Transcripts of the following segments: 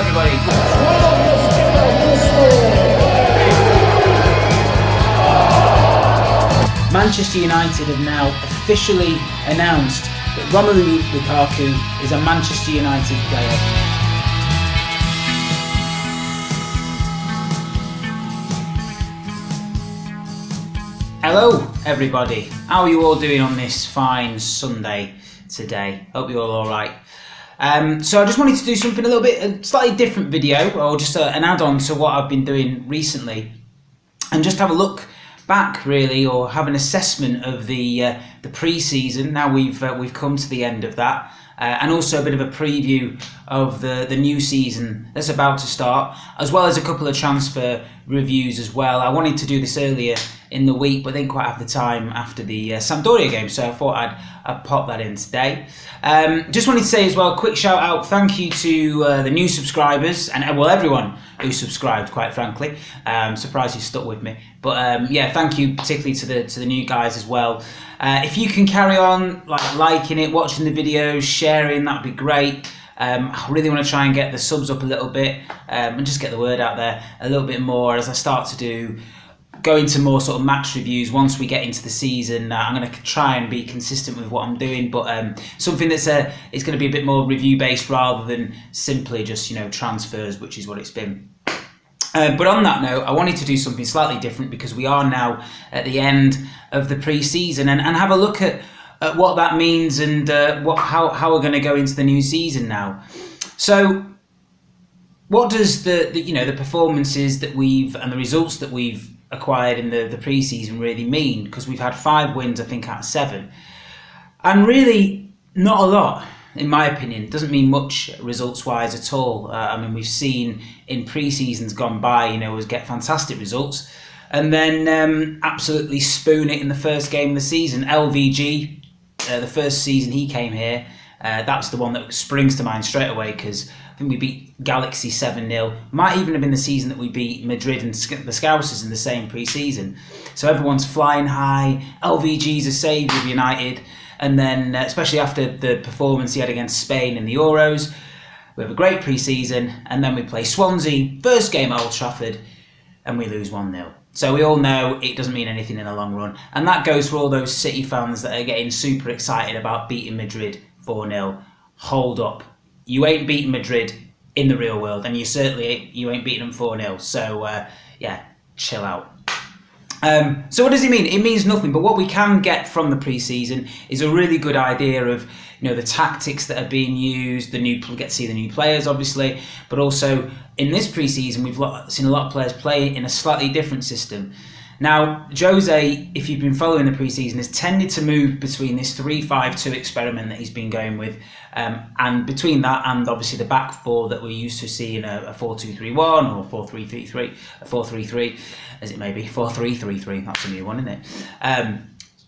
everybody. Manchester United have now officially announced that Romelu Lukaku is a Manchester United player. Hello everybody, how are you all doing on this fine Sunday today? Hope you're all alright. So I just wanted to do something a slightly different video, or just an add-on to what I've been doing recently, and just have a look back really, or have an assessment of the pre-season. Now we've come to the end of that, and also a bit of a preview of the new season that's about to start, as well as a couple of transfer reviews as well. I wanted to do this earlier in the week, but didn't quite have the time after the Sampdoria game, so I thought I'd pop that in today. Just wanted to say as well, quick shout out, thank you to the new subscribers, and everyone who subscribed, quite frankly. Surprised you stuck with me, but yeah, thank you particularly to the new guys as well. If you can carry on liking it, watching the videos, sharing, that'd be great. I really want to try and get the subs up a little bit, and just get the word out there a little bit more as I start to go into more sort of match reviews once we get into the season. I'm going to try and be consistent with what I'm doing, but something that's is going to be a bit more review based rather than simply just transfers, which is what it's been. But on that note, I wanted to do something slightly different because we are now at the end of the pre-season, and have a look at what that means, and how we're going to go into the new season now. So what does the performances that and the results that we've acquired in the pre-season really mean? Because we've had 5 wins, I think, out of 7, and really not a lot, in my opinion. It doesn't mean much results-wise at all. I mean, we've seen in pre-seasons gone by, us get fantastic results, and then absolutely spoon it in the first game of the season. LVG, the first season he came here, that's the one that springs to mind straight away, because I think we beat Galaxy 7-0. Might even have been the season that we beat Madrid and the Scousers in the same pre-season. So everyone's flying high. LVG's a saviour of United. And then, especially after the performance he had against Spain in the Euros, we have a great pre-season, and then we play Swansea, first game at Old Trafford, and we lose 1-0. So we all know it doesn't mean anything in the long run. And that goes for all those City fans that are getting super excited about beating Madrid 4-0. Hold up. You ain't beating Madrid in the real world, and you ain't beating them 4-0. So yeah, chill out. So what does it mean? It means nothing, but what we can get from the pre-season is a really good idea of the tactics that are being used. Get to see the new players, obviously, but also in this pre-season we've seen a lot of players play in a slightly different system. Now, Jose, if you've been following the pre-season, has tended to move between this 3-5-2 experiment that he's been going with, and between that and obviously the back four that we're used to seeing, a 4-2-3-1 or 4-3-3-3, a 4-3-3, as it may be, 4-3-3-3, that's a new one, isn't it?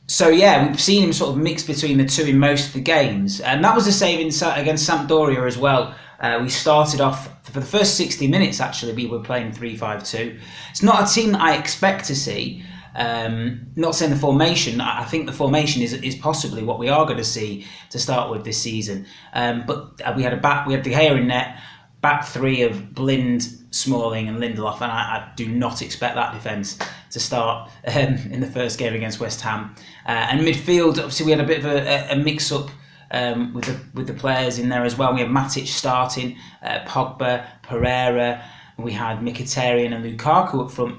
So yeah, we've seen him sort of mix between the two in most of the games, and that was the same against Sampdoria as well. We started off, for the first 60 minutes actually, we were playing 3-5-2. It's not a team that I expect to see. Not saying the formation, I think the formation is possibly what we are going to see to start with this season. But we had De Gea in net, back three of Blind, Smalling and Lindelof, and I do not expect that defence to start in the first game against West Ham. And midfield, obviously we had a bit of a mix-up with the players in there as well. We had Matic starting, Pogba, Pereira, we had Mkhitaryan and Lukaku up front.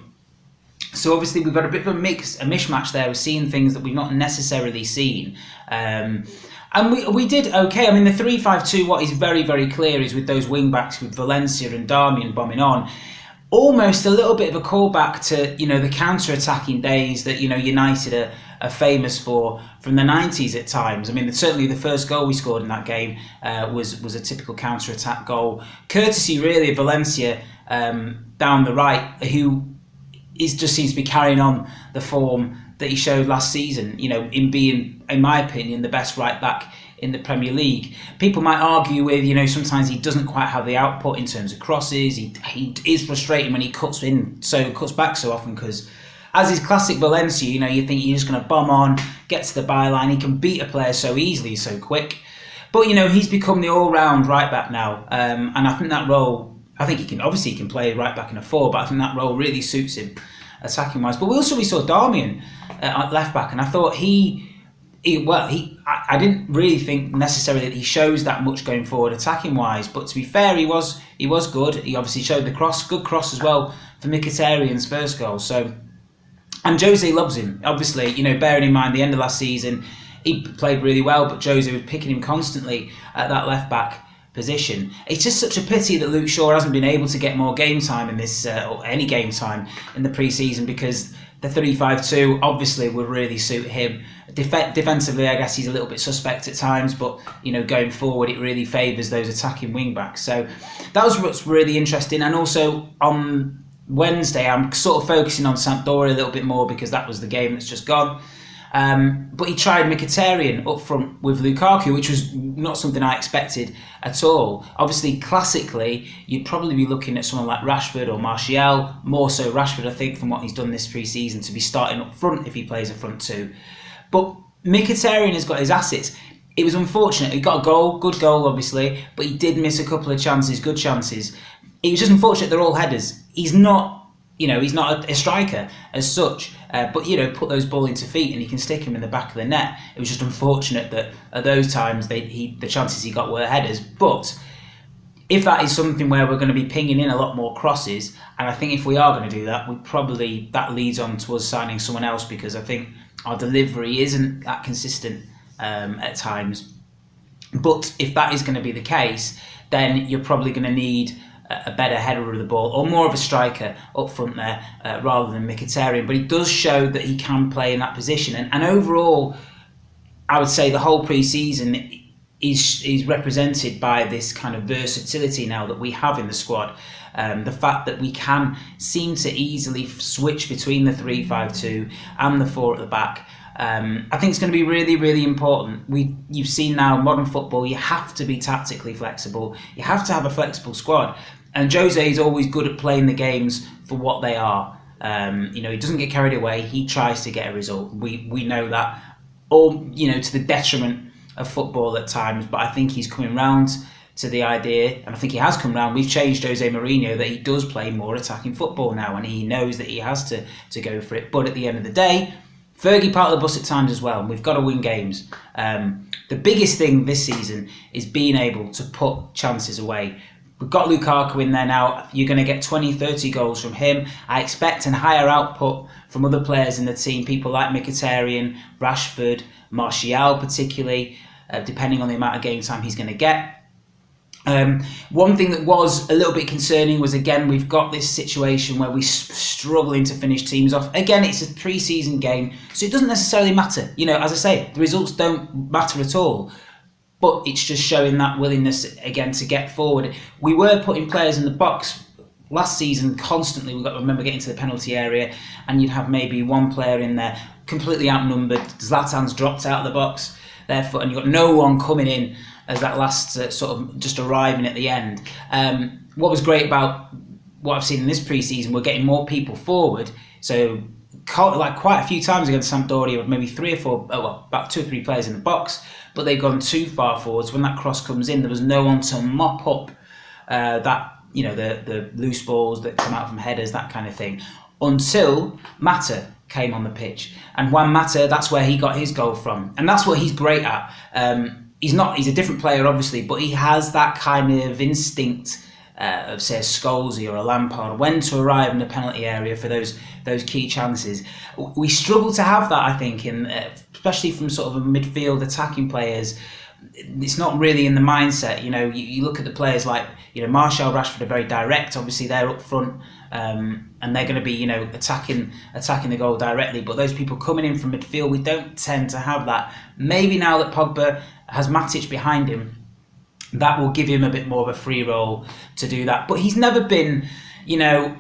So obviously we've got a bit of a mishmash there. We're seeing things that we've not necessarily seen. And we did okay. I mean, the 3-5-2, what is very, very clear is with those wing-backs, with Valencia and Darmian bombing on, almost a little bit of a callback to, the counter-attacking days that, United are famous for from the 90s at times. I mean, certainly the first goal we scored in that game was a typical counter-attack goal, courtesy really of Valencia down the right, who just seems to be carrying on the form that he showed last season, in being, in my opinion, the best right back in the Premier League. People might argue with, sometimes he doesn't quite have the output in terms of crosses. He is frustrating when he cuts back so often, because as is classic Valencia, you think he's just going to bomb on, get to the byline. He can beat a player so easily, so quick. But, he's become the all-round right back now. And I think that role I think he can play right back in a four, but I think that role really suits him attacking wise. But we saw Darmian at left back, and I thought I didn't really think necessarily that he shows that much going forward attacking wise. But to be fair, he was good. He obviously showed the good cross as well for Mkhitaryan's first goal. So, and Jose loves him. Obviously, bearing in mind the end of last season, he played really well, but Jose was picking him constantly at that left back position. It's just such a pity that Luke Shaw hasn't been able to get more game time in this, or any game time in the pre-season, because the 3-5-2 obviously would really suit him. Defensively, I guess he's a little bit suspect at times, but going forward, it really favours those attacking wing backs. So that was what's really interesting. And also on Wednesday, I'm sort of focusing on Sampdoria a little bit more because that was the game that's just gone. But he tried Mkhitaryan up front with Lukaku, which was not something I expected at all. Obviously, classically, you'd probably be looking at someone like Rashford or Martial, more so Rashford, I think, from what he's done this pre-season, to be starting up front if he plays a front two. But Mkhitaryan has got his assets. It was unfortunate. He got a goal, good goal, obviously, but he did miss a couple of chances, good chances. It was just unfortunate they're all headers. He's not a striker as such, but put those ball into feet and he can stick him in the back of the net. It was just unfortunate that at those times the chances he got were headers. But if that is something where we're going to be pinging in a lot more crosses, and I think if we are going to do that, that leads on to us signing someone else, because I think our delivery isn't that consistent at times. But if that is going to be the case, then you're probably going to need a better header of the ball, or more of a striker up front there, rather than Mkhitaryan. But he does show that he can play in that position. And overall, I would say the whole pre-season is represented by this kind of versatility now that we have in the squad. The fact that we can seem to easily switch between the 3-5-2 and the 4 at the back. I think it's going to be really, really important. You've seen now modern football, you have to be tactically flexible. You have to have a flexible squad. And Jose is always good at playing the games for what they are. He doesn't get carried away. He tries to get a result. We know that, all to the detriment of football at times. But I think he's coming round to the idea, and I think he has come round. We've changed Jose Mourinho that he does play more attacking football now, and he knows that he has to go for it. But at the end of the day, Fergie part of the bus at times as well, and we've got to win games. The biggest thing this season is being able to put chances away. We've got Lukaku in there now. You're going to get 20, 30 goals from him. I expect a higher output from other players in the team, people like Mkhitaryan, Rashford, Martial particularly, depending on the amount of game time he's going to get. One thing that was a little bit concerning was, again, we've got this situation where we're struggling to finish teams off. Again, it's a pre-season game, so it doesn't necessarily matter. As I say, the results don't matter at all. But it's just showing that willingness, again, to get forward. We were putting players in the box last season constantly. I remember getting to the penalty area, and you'd have maybe one player in there completely outnumbered. Zlatan's dropped out of the box, therefore, and you've got no one coming in as that last sort of just arriving at the end. What was great about what I've seen in this pre-season, we're getting more people forward. So quite a few times against Sampdoria, maybe 3 or 4, about 2 or 3 players in the box, but they've gone too far forwards. When that cross comes in, there was no one to mop up the loose balls that come out from headers, that kind of thing, until Mata came on the pitch. And Juan Mata, that's where he got his goal from, and that's what he's great at. He's a different player, obviously, but he has that kind of instinct of, say, a Scholesy or a Lampard, when to arrive in the penalty area for those key chances. We struggle to have that, I think, especially from sort of a midfield attacking players. It's not really in the mindset. You look at the players like, Martial, Rashford are very direct. Obviously, they're up front, and they're going to be, attacking the goal directly. But those people coming in from midfield, we don't tend to have that. Maybe now that Pogba has Matic behind him, that will give him a bit more of a free role to do that. But he's never been, I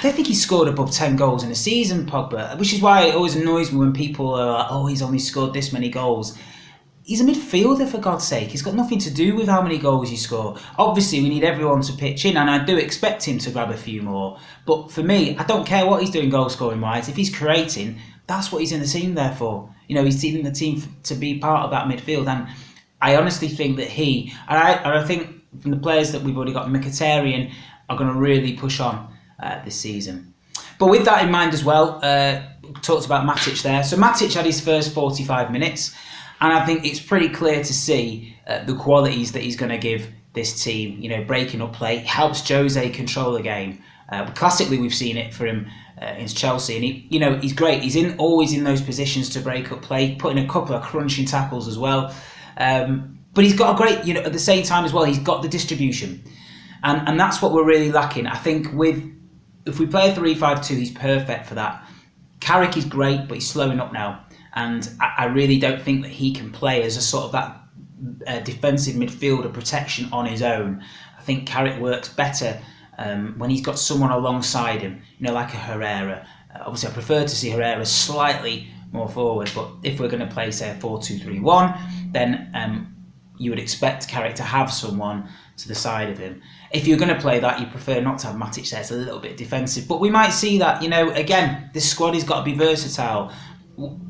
don't think he's scored above 10 goals in a season, Pogba, which is why it always annoys me when people are like, oh, he's only scored this many goals. He's a midfielder, for God's sake. He's got nothing to do with how many goals you score. Obviously, we need everyone to pitch in, and I do expect him to grab a few more. But for me, I don't care what he's doing goal-scoring-wise. If he's creating, that's what he's in the team there for. He's in the team to be part of that midfield. And I honestly think that I think from the players that we've already got, Mkhitaryan, are going to really push on this season. But with that in mind as well, talked about Matic there. So Matic had his first 45 minutes, and I think it's pretty clear to see the qualities that he's going to give this team. You know, breaking up play, helps Jose control the game. Classically, we've seen it for him in Chelsea, and he's great. He's always in those positions to break up play, putting a couple of crunching tackles as well. But he's got a great, at the same time as well, he's got the distribution, and that's what we're really lacking. I think if we play a 3-5-2, he's perfect for that. Carrick is great, but he's slowing up now, and I really don't think that he can play as a sort of that defensive midfielder protection on his own. I think Carrick works better when he's got someone alongside him, like a Herrera. Obviously, I prefer to see Herrera slightly more forward, but if we're going to play, say, a 4-2-3-1, then you would expect Carrick to have someone to the side of him. If you're going to play that, you prefer not to have Matic there. It's a little bit defensive, but we might see that. Again, this squad has got to be versatile.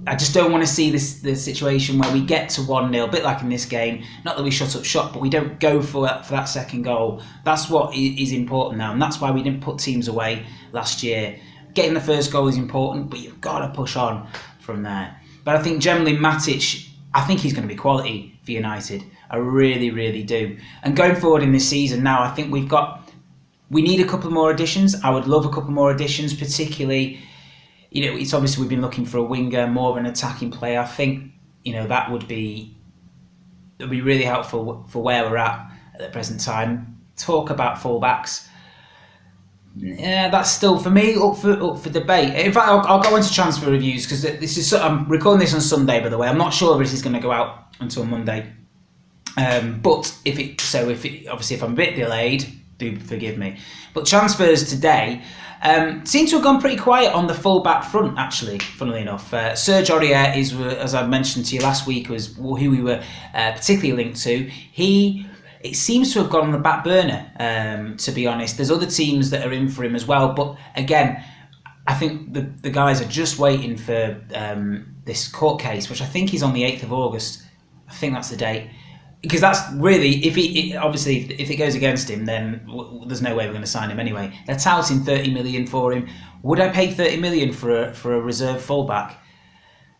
I just don't want to see the situation where we get to 1-0, a bit like in this game. Not that we shut up shop, but we don't go for that second goal. That's what is important now, and that's why we didn't put teams away last year. Getting the first goal is important, but you've got to push on from there. But I think generally Matic, I think he's going to be quality for United. I really, really do. And going forward in this season now, I think we need a couple more additions. I would love a couple more additions, particularly, it's obviously we've been looking for a winger, more of an attacking player. I think, that would be really helpful for where we're at the present time. Talk about fullbacks. Yeah, that's still for me up for debate. In fact, I'll go into transfer reviews because I'm recording this on Sunday, by the way. I'm not sure if this is going to go out until Monday. But if I'm a bit delayed, do forgive me. But transfers today seem to have gone pretty quiet on the full-back front, actually, funnily enough. Serge Aurier is, as I mentioned to you last week, was who we were particularly linked to. It seems to have gone on the back burner, to be honest. There's other teams that are in for him as well. But again, I think the guys are just waiting for this court case, which I think is on the 8th of August. I think that's the date. Because that's really, if it goes against him, then there's no way we're going to sign him anyway. They're touting 30 million for him. Would I pay 30 million for a reserve fullback?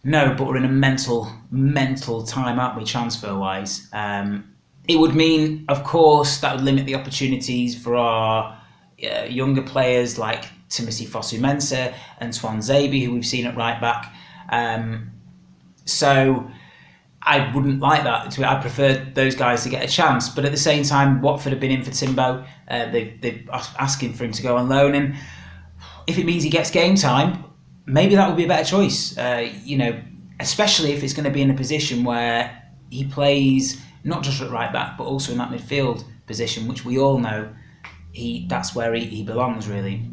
No, but we're in a mental time, aren't we, transfer-wise? It would mean, of course, that would limit the opportunities for our younger players like Timothy Fosu-Mensah, Antoine Zabi, who we've seen at right back. So I wouldn't like that. I prefer those guys to get a chance. But at the same time, Watford have been in for Timbo. They're asking for him to go on loan. And if it means he gets game time, maybe that would be a better choice. Especially if it's going to be in a position where he plays not just at right back, but also in that midfield position, which we all know that's where he belongs, really.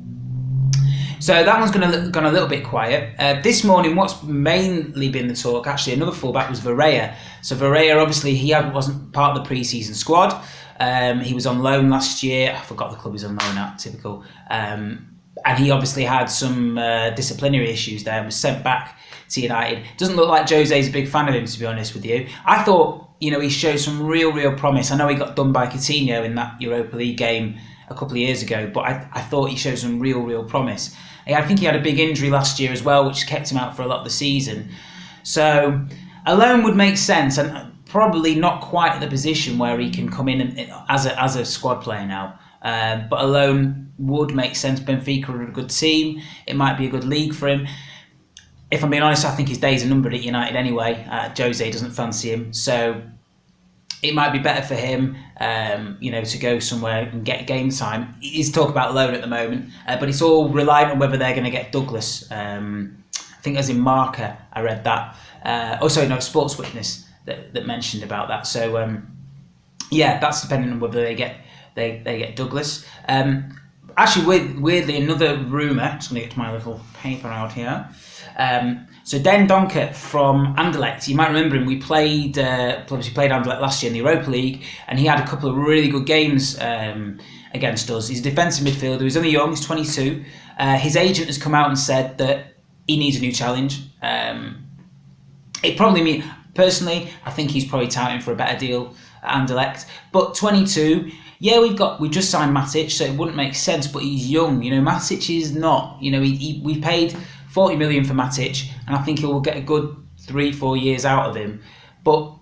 So that one's gone a little bit quiet. This morning, what's mainly been the talk, actually, another fullback was Varela. So Varela, obviously, he wasn't part of the pre-season squad. He was on loan last year. I forgot the club he was on loan at, typical. And he obviously had some disciplinary issues there and was sent back to United. Doesn't look like Jose's a big fan of him, to be honest with you. I thought, he showed some real promise. I know he got done by Coutinho in that Europa League game a couple of years ago, but I thought he showed some real promise. I think he had a big injury last year as well, which kept him out for a lot of the season. So a loan would make sense, and probably not quite at the position where he can come in as a squad player now. But a loan would make sense. Benfica are a good team. It might be a good league for him. If I'm being honest, I think his days are numbered at United anyway. Jose doesn't fancy him, so it might be better for him, to go somewhere and get game time. He's talking about loan at the moment, but it's all reliant on whether they're going to get Douglas. I think as in Marca, I read that. Sports Witness that mentioned about that. So that's depending on whether they get Douglas. Actually, weirdly, another rumour. Just going to get to my little paper out here. So Dendoncker from Anderlecht, you might remember him. We played Anderlecht last year in the Europa League, and he had a couple of really good games against us. He's a defensive midfielder. He's only young. He's 22. His agent has come out and said that he needs a new challenge. It probably means, personally, I think he's probably touting for a better deal at Anderlecht. But 22, yeah, we've just signed Matic, so it wouldn't make sense. But he's young, Matic is not. We paid 40 million for Matic, and I think he will get a good 3-4 years out of him. But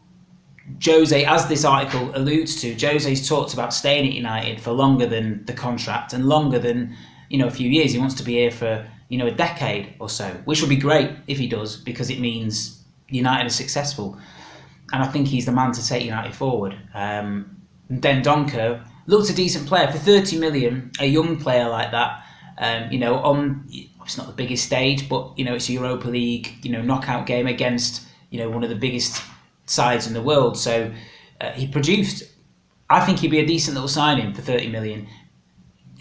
Jose, as this article alludes to, Jose's talked about staying at United for longer than the contract and longer than a few years. He wants to be here for a decade or so, which would be great if he does, because it means United are successful. And I think he's the man to take United forward. Dendoncker looked a decent player for 30 million. A young player like that, on it's not the biggest stage, but it's a Europa League knockout game against one of the biggest sides in the world. So he produced. I think he'd be a decent little signing for 30 million.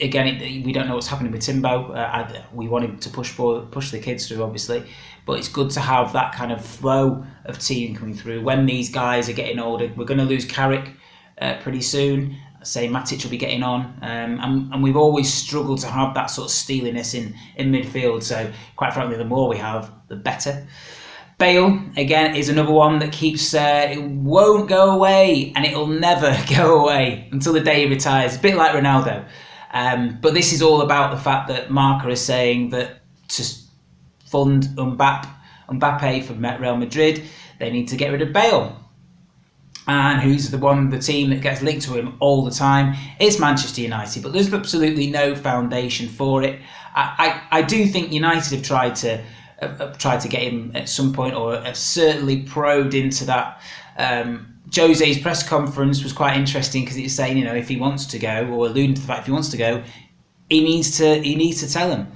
Again, we don't know what's happening with Timbo. We want him to push the kids through, obviously, but it's good to have that kind of flow of team coming through. When these guys are getting older, we're going to lose Carrick pretty soon. Say Matic will be getting on, and we've always struggled to have that sort of steeliness in midfield. So quite frankly, the more we have, the better. Bale, again, is another one that keeps, it won't go away, and it'll never go away until the day he retires. A bit like Ronaldo. But this is all about the fact that Marca is saying that to fund Mbappe for Real Madrid, they need to get rid of Bale. And who's the team that gets linked to him all the time? It's Manchester United, but there's absolutely no foundation for it. I do think United have tried to get him at some point, or have certainly probed into that. Jose's press conference was quite interesting because he was saying, if he wants to go, or alluding to the fact if he wants to go, he needs to tell him.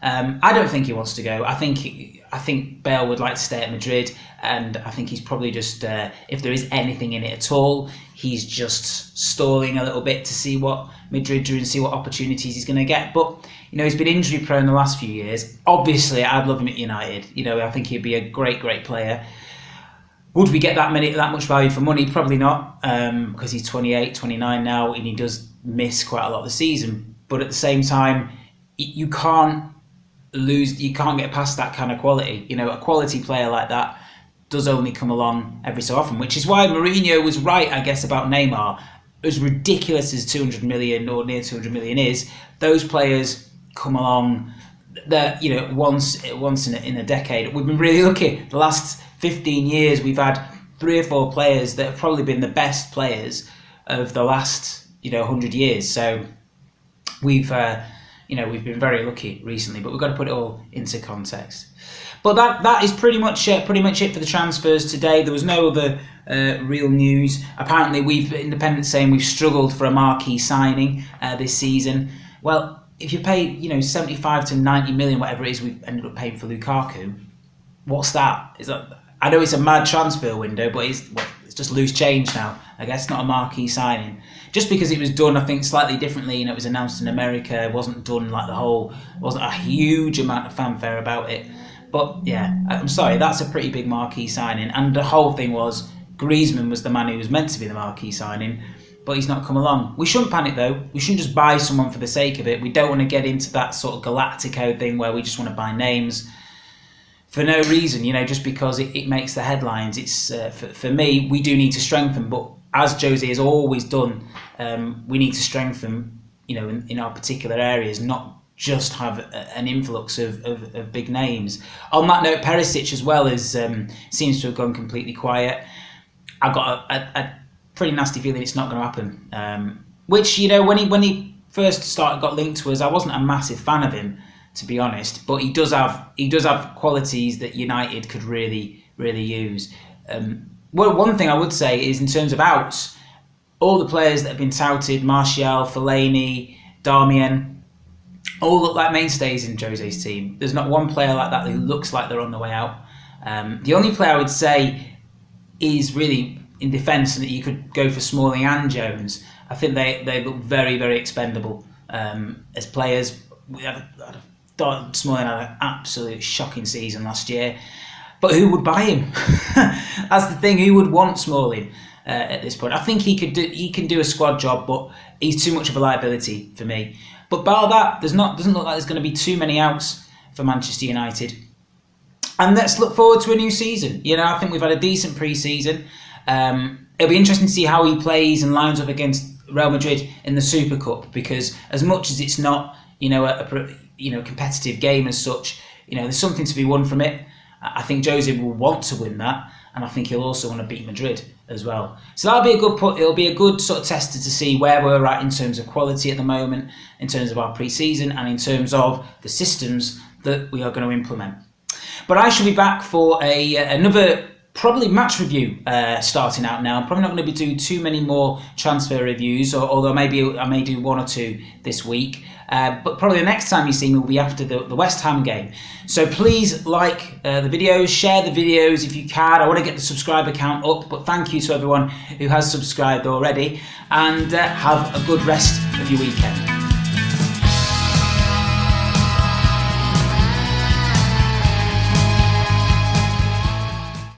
I don't think he wants to go. I think Bale would like to stay at Madrid, and I think he's probably just, if there is anything in it at all, he's just stalling a little bit to see what Madrid do and see what opportunities he's going to get. But he's been injury prone the last few years. Obviously, I'd love him at United. I think he'd be a great player. Would we get that much value for money? Probably not, because he's 28, 29 now, and he does miss quite a lot of the season. But at the same time, you can't get past that kind of quality. A quality player like that does only come along every so often, which is why Mourinho was right, I guess, about Neymar. As ridiculous as 200 million or near 200 million is, those players come along that once in a decade. We've been really lucky. The last 15 years, we've had 3 or 4 players that have probably been the best players of the last 100 years. So we've been very lucky recently, but we've got to put it all into context. But that is pretty much it for the transfers today. There was no other real news. Apparently, Independent saying we've struggled for a marquee signing this season. Well, if you pay 75 to 90 million, whatever it is, we've ended up paying for Lukaku. What's that? I know it's a mad transfer window, but it's just loose change now. I guess not a marquee signing. Just because it was done, I think, slightly differently. It was announced in America. It wasn't done wasn't a huge amount of fanfare about it. But yeah, I'm sorry, that's a pretty big marquee signing. And the whole thing was Griezmann was the man who was meant to be the marquee signing, but he's not come along. We shouldn't panic though. We shouldn't just buy someone for the sake of it. We don't want to get into that sort of Galactico thing where we just want to buy names for no reason, just because it makes the headlines. It's for me, we do need to strengthen, but as Jose has always done, we need to strengthen, in our particular areas, not just have an influx of big names. On that note, Perisic as well seems to have gone completely quiet. I've got a pretty nasty feeling it's not going to happen. Which when he first got linked to us, I wasn't a massive fan of him, to be honest. But he does have qualities that United could really use. Well, one thing I would say is in terms of outs, all the players that have been touted, Martial, Fellaini, Darmian, all look like mainstays in Jose's team. There's not one player like that who looks like they're on the way out. The only player I would say is really in defence, and that you could go for Smalling and Jones. I think they look very, very expendable as players. Smalling had an absolute shocking season last year. But who would buy him? That's the thing. Who would want Smalling at this point? I think he can do a squad job, but he's too much of a liability for me. But bar that, doesn't look like there's going to be too many outs for Manchester United. And let's look forward to a new season. I think we've had a decent pre-season. It'll be interesting to see how he plays and lines up against Real Madrid in the Super Cup, because as much as it's not, a competitive game as such, there's something to be won from it. I think Jose will want to win that, and I think he'll also want to beat Madrid as well. So that'll be a good put. It'll be a good sort of tester to see where we're at in terms of quality at the moment, in terms of our pre-season, and in terms of the systems that we are going to implement. But I shall be back for another probably match review starting out now. I'm probably not going to be doing too many more transfer reviews, although maybe I may do one or two this week. But probably the next time you see me will be after the West Ham game. So please like the videos, share the videos if you can. I want to get the subscriber count up, but thank you to everyone who has subscribed already, and have a good rest of your weekend.